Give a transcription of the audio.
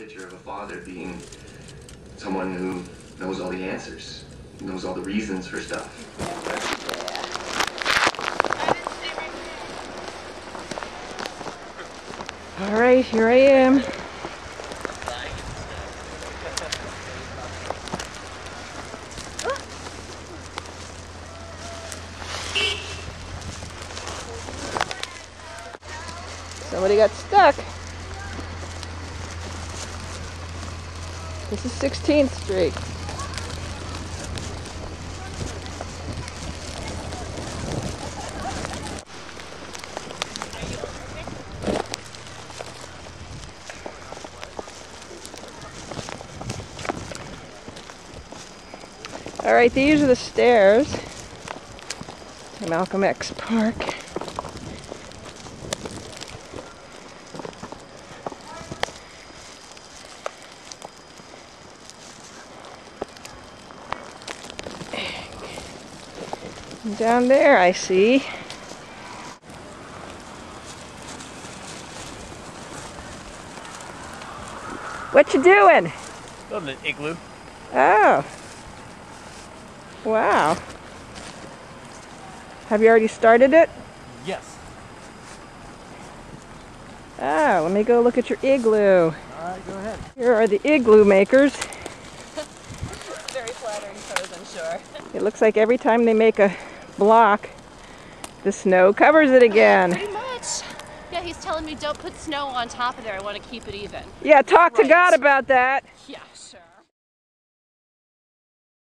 picture of a father being someone who knows all the answers, knows all the reasons for stuff. All right, here I am. Somebody got stuck. This is 16th Street. All right, these are the stairs to Malcolm X Park. And down there I see what you doing? Building an igloo. Oh. Wow. Have you already started it? Yes. Oh, let me go look at your igloo. Alright, go ahead. Here are the igloo makers. Very flattering pose, I'm sure. It looks like every time they make a block, the snow covers it again. Pretty much. Yeah, he's telling me don't put snow on top of there. I want to keep it even. Yeah, talk to Right. God about that. Yeah.